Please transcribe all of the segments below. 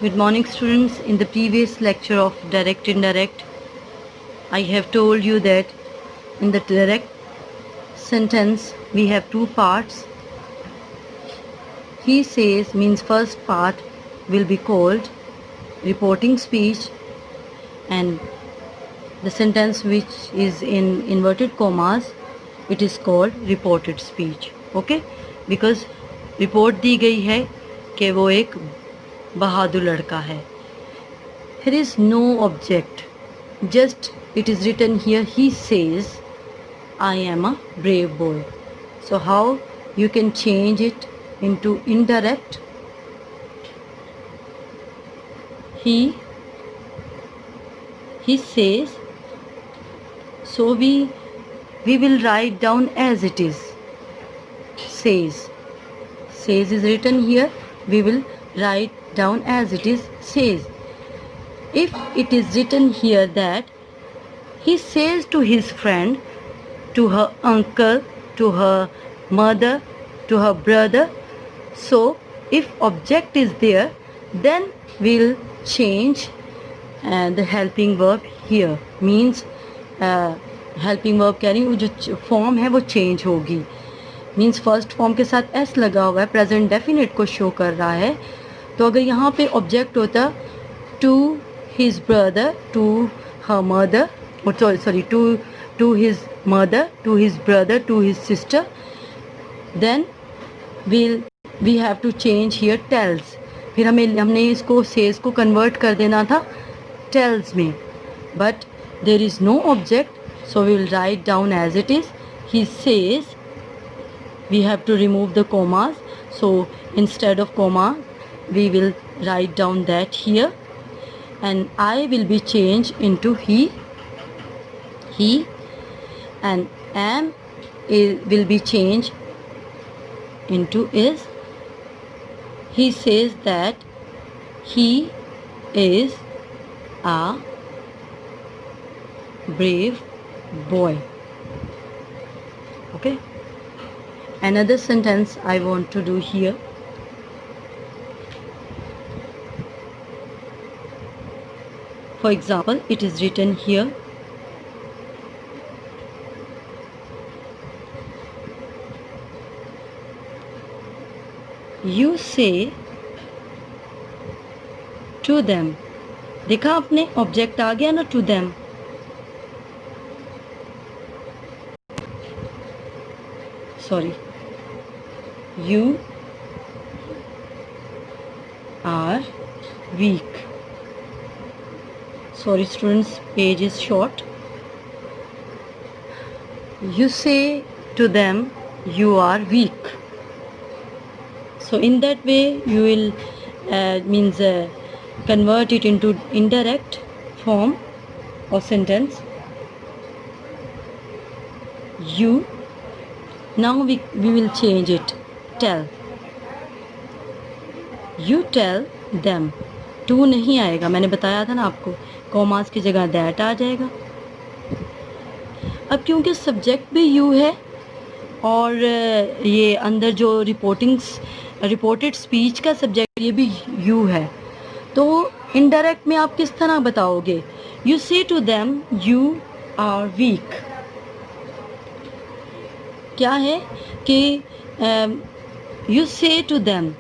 Good morning, students. In the previous lecture of direct indirect, I have told you that in the direct sentence we have two parts. He says means first part will be called reporting speech, and the sentence which is in inverted commas, it is called reported speech. Okay, because report दी गई है कि वो एक बहादुर लड़का है. Here is no object, just it is written here, he says I am a brave boy. So how you can change it into indirect? He says. So we will write down as it is. Says is written here, we will write down as it is, says. If it is written here that he says to his friend, to her uncle, to her mother, to her brother, so if object is there, then we'll change the helping verb here. Means helping verb कह रही हूँ, जो form है वो change होगी. Means first form के साथ S लगा हुआ है, प्रेजेंट डेफिनेट को शो कर रहा है. तो अगर यहाँ पे ऑब्जेक्ट होता to his brother, to her mother, sorry to his mother, to his brother, to his sister, then we have to change here tells. फिर हमने इसको सेज को कन्वर्ट कर देना था टेल्स में, but there is no object, so we will write down as it is. He says. We have to remove the commas, so instead of comma we will write down that here, and I will be changed into he, and am will be changed into is. He says that he is a brave boy. Okay, another sentence I want to do here. For example, it is written here, you say to them. देखा आपने, object आ गया ना, to them. Sorry, you are weak. Sorry students, page is short. You say to them you are weak. So in that way you will convert it into indirect form of sentence. You, now we will change it, tell. You tell them. to नहीं आएगा, मैंने बताया था ना आपको, commas की जगह that आ जाएगा. अब क्योंकि सब्जेक्ट भी यू है और ये अंदर जो रिपोर्टेड स्पीच का सब्जेक्ट ये भी यू है, तो इनडायरेक्ट में आप किस तरह बताओगे? You say to them you are weak. क्या है कि यू से टू देम,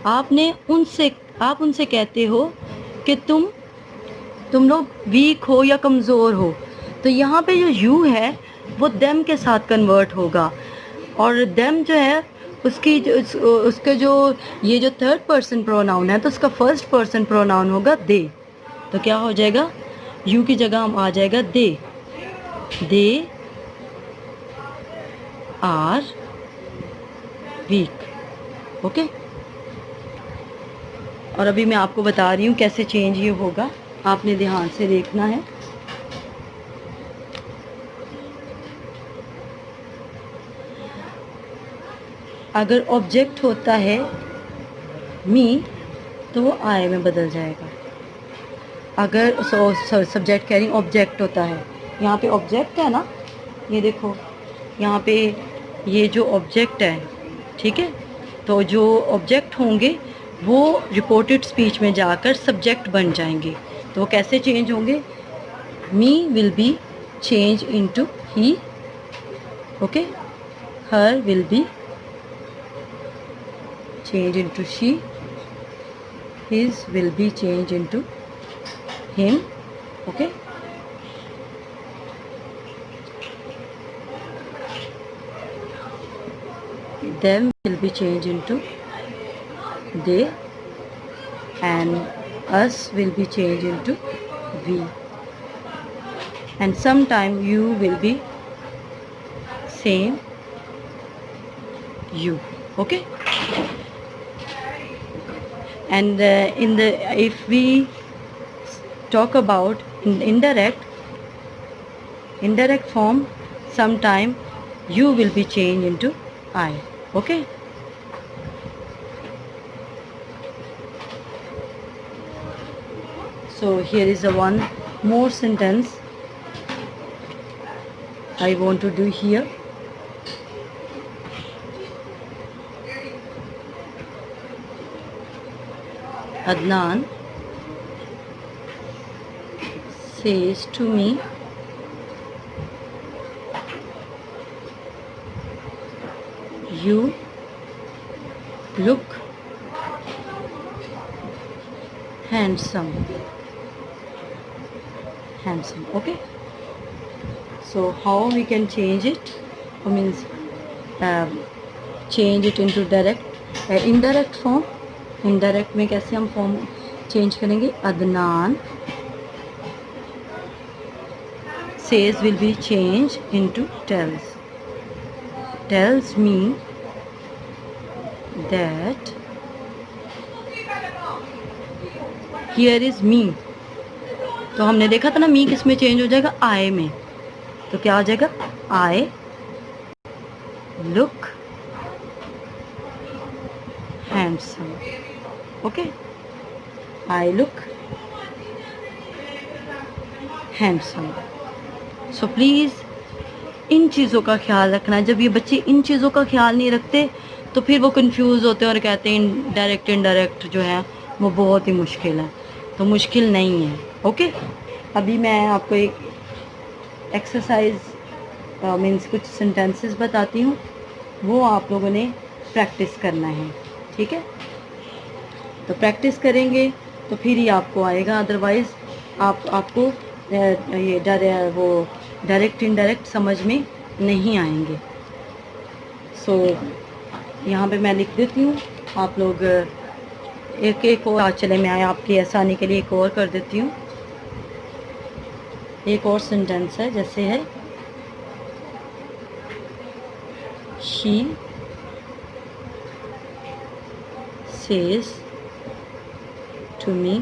आप उनसे कहते हो कि तुम लोग वीक हो या कमज़ोर हो. तो यहाँ पे जो यू है वो देम के साथ कन्वर्ट होगा, और देम जो है उसके जो ये जो थर्ड पर्सन प्रोनाउन है तो उसका फर्स्ट पर्सन प्रोनाउन होगा दे. तो क्या हो जाएगा, यू की जगह हम आ जाएगा दे आर वीक. ओके, और अभी मैं आपको बता रही हूँ कैसे चेंज ये होगा, आपने ध्यान से देखना है. अगर ऑब्जेक्ट होता है मी तो वो आए में बदल जाएगा. अगर सब्जेक्ट कह रही ऑब्जेक्ट होता है, यहाँ पे ऑब्जेक्ट है ना, ये देखो यहाँ पे ये जो ऑब्जेक्ट है, ठीक है, तो जो ऑब्जेक्ट होंगे वो रिपोर्टेड स्पीच में जाकर सब्जेक्ट बन जाएंगे। तो वो कैसे चेंज होंगे? मी will be change into he, okay, her will be change into she, his will be changed into him, okay. Them will be changed into they, and us will be changed into we, and sometime you will be same you, okay. And in the if we talk about indirect form, sometime you will be changed into I, okay. So here is a one more sentence I want to do here. Adnan says to me, you look handsome, okay. So how we can change it? Means change it into direct indirect form. Indirect में कैसे हम form change करेंगे? Adnan says will be change into tells, tells me that here is me. तो हमने देखा था ना मी किस में चेंज हो जाएगा? आई में। तो क्या हो जाएगा? I look handsome, okay, I look handsome. So please इन चीज़ों का ख्याल रखना। जब ये बच्चे इन चीज़ों का ख्याल नहीं रखते तो फिर वो कंफ्यूज होते हैं और कहते हैं इनडायरेक्ट जो है वो बहुत ही मुश्किल है। तो मुश्किल नहीं है, ओके। अभी मैं आपको एक एक्सरसाइज मीन्स कुछ सेंटेंसेस बताती हूँ, वो आप लोगों ने प्रैक्टिस करना है, ठीक है। तो प्रैक्टिस करेंगे तो फिर ही आपको आएगा, अदरवाइज़ आपको ये वो डायरेक्ट इनडायरेक्ट समझ में नहीं आएंगे। सो यहाँ पे मैं लिख देती हूँ, आप लोग एक और चले मैं आपकी आसानी के लिए एक और कर देती हूँ। एक और सेंटेंस है, जैसे है she says to me,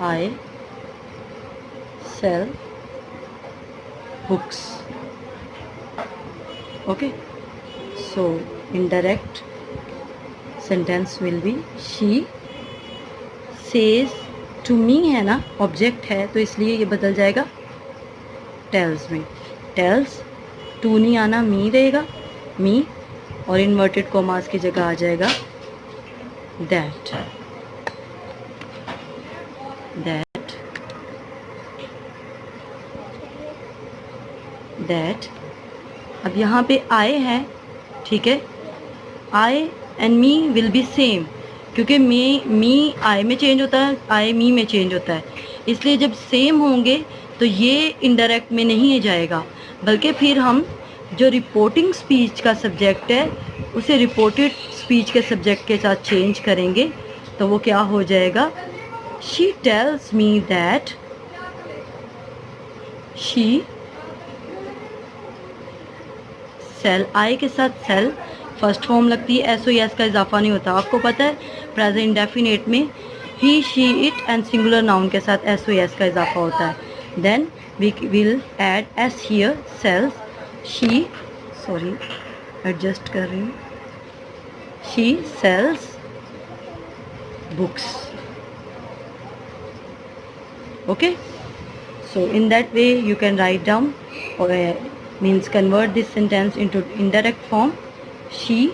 I sell books, okay. So indirect sentence will be she says to me, है ना, ऑब्जेक्ट है तो इसलिए ये बदल जाएगा tells में। tells टू नहीं आना, मी रहेगा, मी, और इन्वर्टेड कोमास की जगह आ जाएगा दैट, दैट। अब यहाँ पे आई है, ठीक है, I and me will be same, क्योंकि मी आई में चेंज होता है, आई मी में चेंज होता है, इसलिए जब सेम होंगे तो ये इनडायरेक्ट में नहीं जाएगा, बल्कि फिर हम जो रिपोर्टिंग स्पीच का सब्जेक्ट है उसे रिपोर्टेड स्पीच के सब्जेक्ट के साथ चेंज करेंगे। तो वो क्या हो जाएगा? She tells me that she sell, I के साथ सेल फर्स्ट फॉर्म लगती है, एस ओ एस का इजाफा नहीं होता। आपको पता है प्रेजेंट इंडेफिनेट में he she it and singular noun के साथ एस ओ एस का इजाफा होता है। Then we will add S here, sells, she, sorry adjust कर रही हूँ, she sells books, okay. So in that way you can write down or means convert this sentence into indirect form she,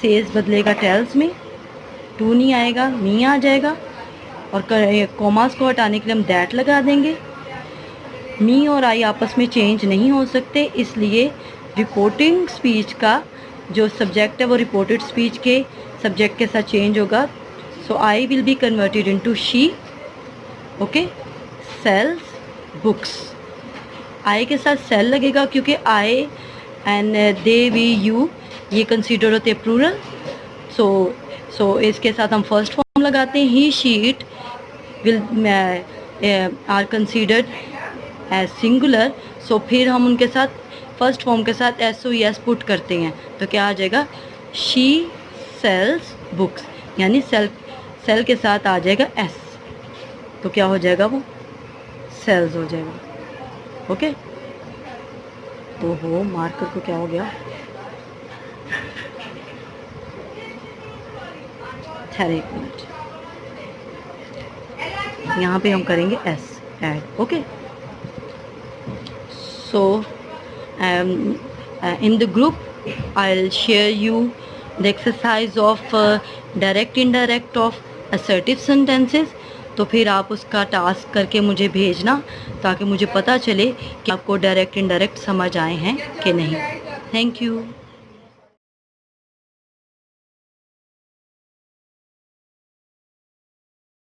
says बदलेगा tales में, to नहीं आएगा, मी आ जाएगा, और commas को हटाने के लिए हम दैट लगा देंगे। मी और आई आपस में चेंज नहीं हो सकते, इसलिए रिपोर्टिंग स्पीच का जो सब्जेक्ट है वो रिपोर्टेड स्पीच के सब्जेक्ट के साथ चेंज होगा। So I will be converted into she, okay. Sells books, I के साथ सेल लगेगा क्योंकि I and they, we, you ये कंसीडर होते हैं प्लूरल। सो इसके साथ हम फर्स्ट फॉर्म लगाते हैं। He, she, it will are considered as singular. So फिर हम उनके साथ फर्स्ट फॉर्म के साथ SOES पुट करते हैं, तो क्या आ जाएगा? शी सेल्स बुक्स, यानी सेल के साथ आ जाएगा S, तो क्या हो जाएगा? वो सेल्स हो जाएगा, ओके। ओहो, मार्कर को क्या हो गया? ठहरे एक मिनट, यहाँ पे हम करेंगे S add, okay. So in the group I'll share you the exercise of direct indirect of assertive sentences। तो फिर आप उसका टास्क करके मुझे भेजना ताकि मुझे पता चले कि आपको डायरेक्ट इनडायरेक्ट समझ आए हैं कि नहीं। Thank you.